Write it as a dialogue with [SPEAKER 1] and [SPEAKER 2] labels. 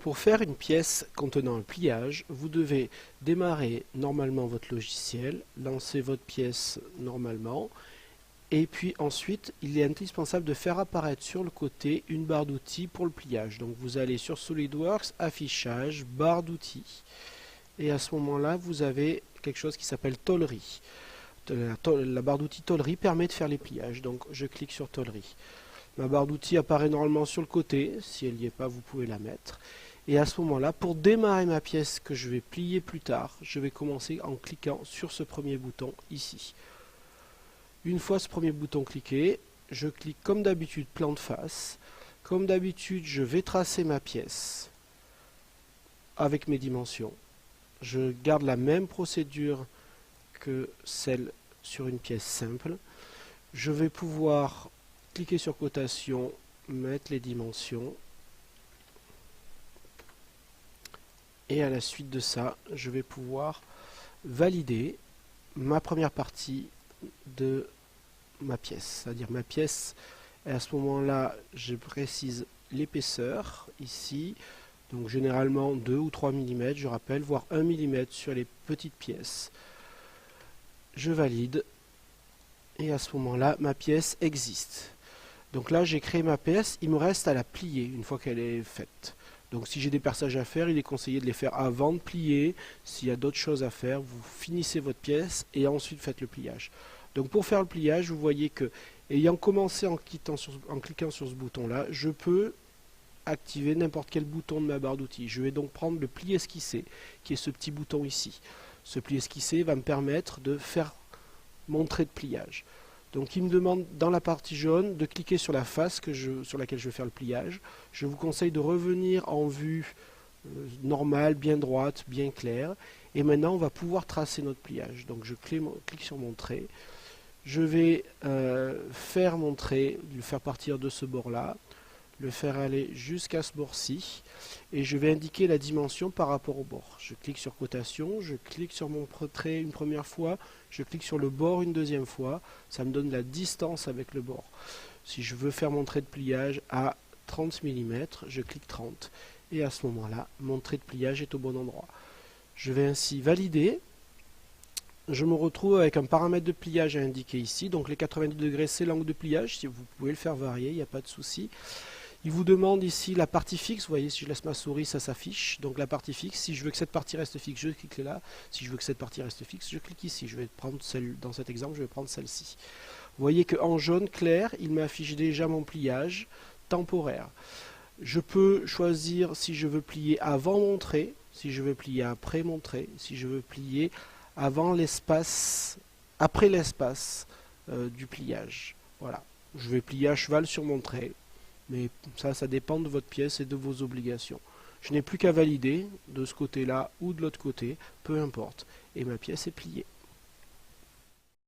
[SPEAKER 1] Pour faire une pièce contenant un pliage, vous devez démarrer normalement votre logiciel, lancer votre pièce normalement, et puis ensuite il est indispensable de faire apparaître sur le côté une barre d'outils pour le pliage. Donc vous allez sur SolidWorks, affichage, barre d'outils, et à ce moment-là vous avez quelque chose qui s'appelle tôlerie. La barre d'outils tôlerie permet de faire les pliages, donc je clique sur tôlerie. Ma barre d'outils apparaît normalement sur le côté, si elle n'y est pas vous pouvez la mettre. Et à ce moment-là, pour démarrer ma pièce que je vais plier plus tard, je vais commencer en cliquant sur ce premier bouton ici. Une fois ce premier bouton cliqué, je clique comme d'habitude plan de face. Comme d'habitude, je vais tracer ma pièce avec mes dimensions. Je garde la même procédure que celle sur une pièce simple. Je vais pouvoir cliquer sur cotation, mettre les dimensions. Et à la suite de ça, je vais pouvoir valider ma première partie de ma pièce. C'est-à-dire ma pièce, et à ce moment-là, je précise l'épaisseur ici. Donc généralement 2 ou 3 mm, je rappelle, voire 1 mm sur les petites pièces. Je valide. Et à ce moment-là, ma pièce existe. Donc là, j'ai créé ma pièce, il me reste à la plier une fois qu'elle est faite. Donc si j'ai des perçages à faire, il est conseillé de les faire avant de plier. S'il y a d'autres choses à faire, vous finissez votre pièce et ensuite faites le pliage. Donc pour faire le pliage, vous voyez que, ayant commencé en cliquant sur ce bouton-là, je peux activer n'importe quel bouton de ma barre d'outils. Je vais donc prendre le pli esquissé, qui est ce petit bouton ici. Ce pli esquissé va me permettre de faire mon trait de pliage. Donc il me demande dans la partie jaune de cliquer sur la face sur laquelle je vais faire le pliage. Je vous conseille de revenir en vue normale, bien droite, bien claire. Et maintenant on va pouvoir tracer notre pliage. Donc je clique sur mon trait. Je vais faire mon trait, le faire partir de ce bord-là, le faire aller jusqu'à ce bord-ci. Et je vais indiquer la dimension par rapport au bord. Je clique sur cotation, je clique sur mon trait une première fois, je clique sur le bord une deuxième fois, ça me donne la distance avec le bord. Si je veux faire mon trait de pliage à 30 mm, je clique 30 et à ce moment-là, mon trait de pliage est au bon endroit. Je vais ainsi valider. Je me retrouve avec un paramètre de pliage à indiquer ici, donc les 90 degrés c'est l'angle de pliage, si vous pouvez le faire varier, il n'y a pas de souci. Il vous demande ici la partie fixe, vous voyez si je laisse ma souris ça s'affiche, donc la partie fixe, si je veux que cette partie reste fixe, je clique là, si je veux que cette partie reste fixe, je clique ici, je vais prendre celle, dans cet exemple je vais prendre celle-ci. Vous voyez qu'en jaune clair, il m'affiche déjà mon pliage temporaire. Je peux choisir si je veux plier avant mon trait, si je veux plier après mon trait, si je veux plier avant l'espace, après l'espace du pliage. Voilà, je vais plier à cheval sur mon trait. Mais ça dépend de votre pièce et de vos obligations. Je n'ai plus qu'à valider de ce côté-là ou de l'autre côté, peu importe. Et ma pièce est pliée.